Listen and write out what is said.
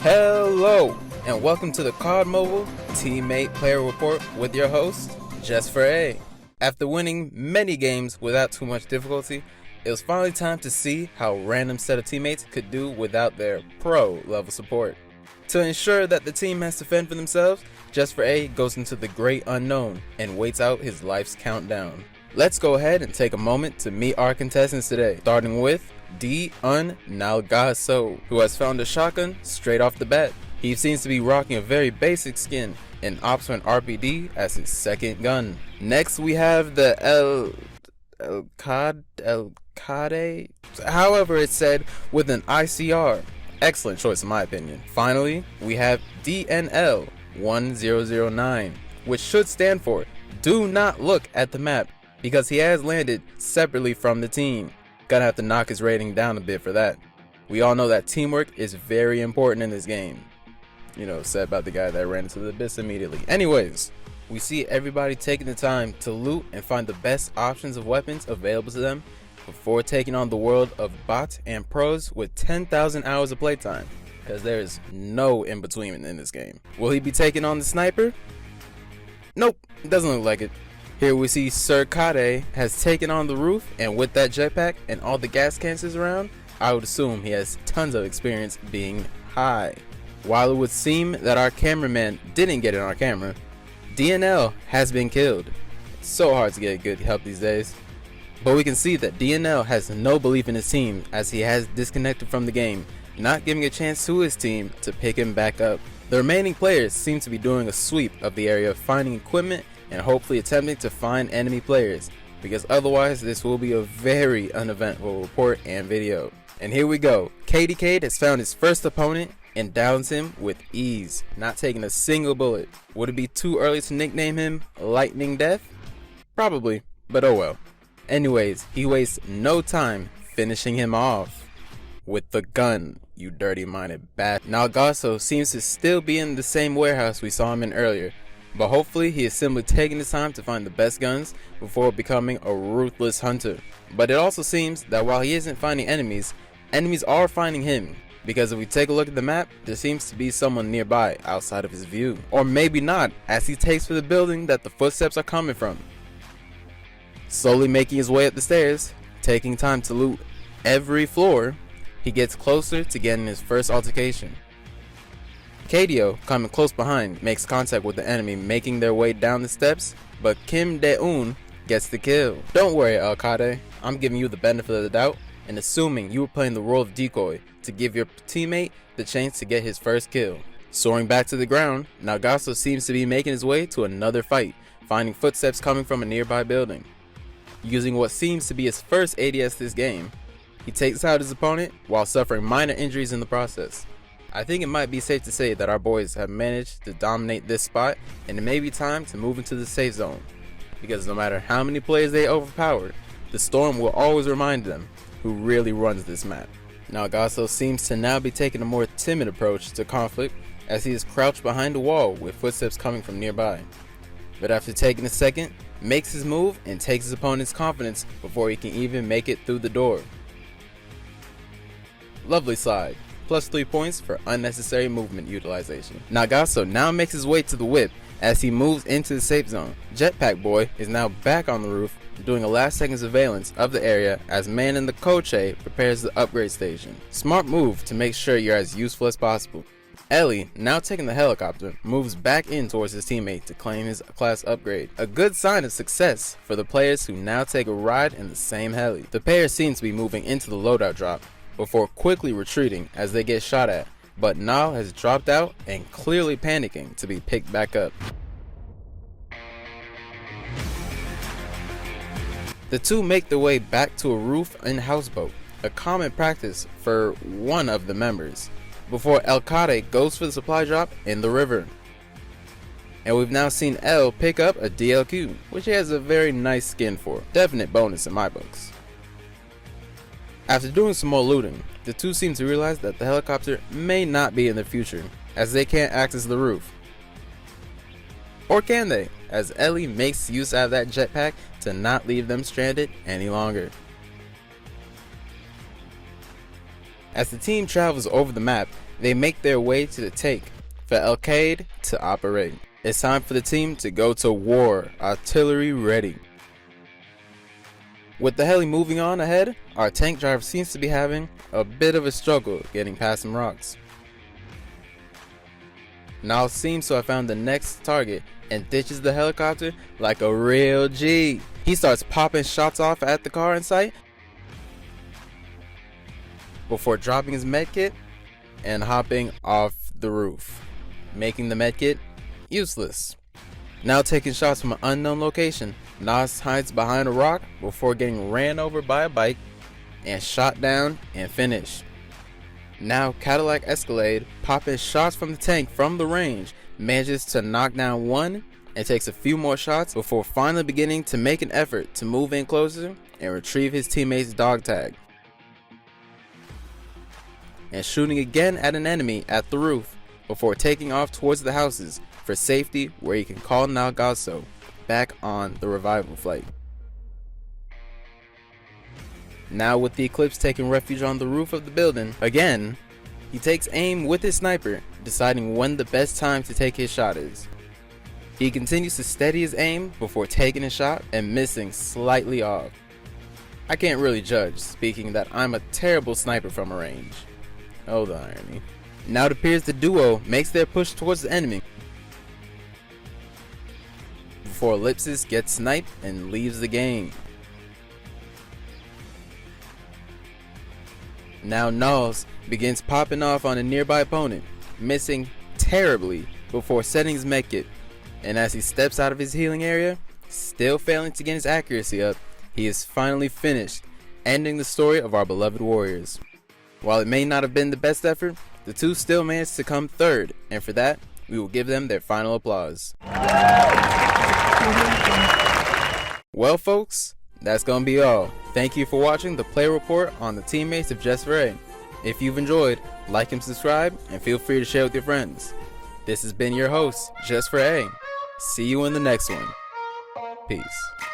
Hello, and welcome to the COD Mobile Teammate Player Report with your host, Just for A. After winning many games without too much difficulty, it was finally time to see how a random set of teammates could do without their pro level support. To ensure that the team has to fend for themselves, Just for A goes into the great unknown and waits out his life's countdown. Let's go ahead and take a moment to meet our contestants today, starting with Nalgaso, who has found a shotgun straight off the bat. He seems to be rocking a very basic skin and opts for an RPD as his second gun. Next we have the El-Kade, however it's said, with an ICR. Excellent choice in my opinion. Finally, we have DNL 1009, which should stand for Do Not Look at the Map, because he has landed separately from the team. Gonna have to knock his rating down a bit for that. We all know that teamwork is very important in this game. You know, said about the guy that ran into the abyss immediately. Anyways, we see everybody taking the time to loot and find the best options of weapons available to them before taking on the world of bots and pros with 10,000 hours of playtime, because there is no in-between in this game. Will he be taking on the sniper? Nope, doesn't look like it. Here we see Sir Kade has taken on the roof, and with that jetpack and all the gas canisters around, I would assume he has tons of experience being high. While it would seem that our cameraman didn't get in our camera, DNL has been killed. It's so hard to get good help these days. But we can see that DNL has no belief in his team as he has disconnected from the game, not giving a chance to his team to pick him back up. The remaining players seem to be doing a sweep of the area, finding equipment and hopefully attempting to find enemy players, because otherwise this will be a very uneventful report and video. And here we go. KDK has found his first opponent and downs him with ease, not taking a single bullet. Would it be too early to nickname him Lightning Death? Probably, but oh well. Anyways, he wastes no time finishing him off with the gun, you dirty-minded bat. Nalgaso seems to still be in the same warehouse we saw him in earlier, but hopefully he is simply taking the time to find the best guns before becoming a ruthless hunter. But it also seems that while he isn't finding enemies, enemies are finding him, because if we take a look at the map, there seems to be someone nearby outside of his view. Or maybe not, as he takes for the building that the footsteps are coming from. Slowly making his way up the stairs, taking time to loot every floor, he gets closer to getting his first altercation. KDO, coming close behind, makes contact with the enemy making their way down the steps, but Kim Dae-un gets the kill. Don't worry, El-Kade, I'm giving you the benefit of the doubt and assuming you were playing the role of decoy to give your teammate the chance to get his first kill. Soaring back to the ground, Nagaso seems to be making his way to another fight, finding footsteps coming from a nearby building. Using what seems to be his first ADS this game, he takes out his opponent while suffering minor injuries in the process. I think it might be safe to say that our boys have managed to dominate this spot, and it may be time to move into the safe zone, because no matter how many players they overpower, the storm will always remind them who really runs this map. Nalgaso seems to now be taking a more timid approach to conflict as he is crouched behind a wall with footsteps coming from nearby. But after taking a second, makes his move and takes his opponent's confidence before he can even make it through the door. Lovely slide. Plus 3 points for unnecessary movement utilization. Nagaso now makes his way to the whip as he moves into the safe zone. Jetpack Boy is now back on the roof doing a last second surveillance of the area as man in the Koche prepares the upgrade station. Smart move to make sure you're as useful as possible. Ellie, now taking the helicopter, moves back in towards his teammate to claim his class upgrade. A good sign of success for the players who now take a ride in the same heli. The pair seems to be moving into the loadout drop before quickly retreating as they get shot at, but Nal has dropped out and clearly panicking to be picked back up. The two make their way back to a roof and houseboat, a common practice for one of the members, before El-Kade goes for the supply drop in the river. And we've now seen El pick up a DLQ, which he has a very nice skin for. Definite bonus in my books. After doing some more looting, the two seem to realize that the helicopter may not be in the future, as they can't access the roof. Or can they, as Ellie makes use out of that jetpack to not leave them stranded any longer. As the team travels over the map, they make their way to the tank for COD to operate. It's time for the team to go to war, artillery ready. With the heli moving on ahead, our tank driver seems to be having a bit of a struggle getting past some rocks. Now seems to have found the next target and ditches the helicopter like a real G. He starts popping shots off at the car in sight before dropping his medkit and hopping off the roof, making the medkit useless. Now taking shots from an unknown location, Nas hides behind a rock before getting ran over by a bike and shot down and finished. Now Cadillac Escalade, popping shots from the tank from the range, manages to knock down one and takes a few more shots before finally beginning to make an effort to move in closer and retrieve his teammate's dog tag, and shooting again at an enemy at the roof before taking off towards the houses for safety, where he can call Nalgaso back on the revival flight. Now with the Eclipse taking refuge on the roof of the building again, he takes aim with his sniper, deciding when the best time to take his shot is. He continues to steady his aim before taking a shot and missing slightly off. I can't really judge, speaking that I'm a terrible sniper from a range. Oh, the irony. Now it appears the duo makes their push towards the enemy before Ellipsis gets sniped and leaves the game. Now Nals begins popping off on a nearby opponent, missing terribly before setting his medkit, and as he steps out of his healing area, still failing to get his accuracy up, he is finally finished, ending the story of our beloved warriors. While it may not have been the best effort, the two still managed to come third, and for that, we will give them their final applause. Well folks, that's gonna be all. Thank you for watching the play report on the teammates of Just for A. If you've enjoyed, like and subscribe, and feel free to share with your friends. This has been your host, Just for A. See you in the next one. Peace.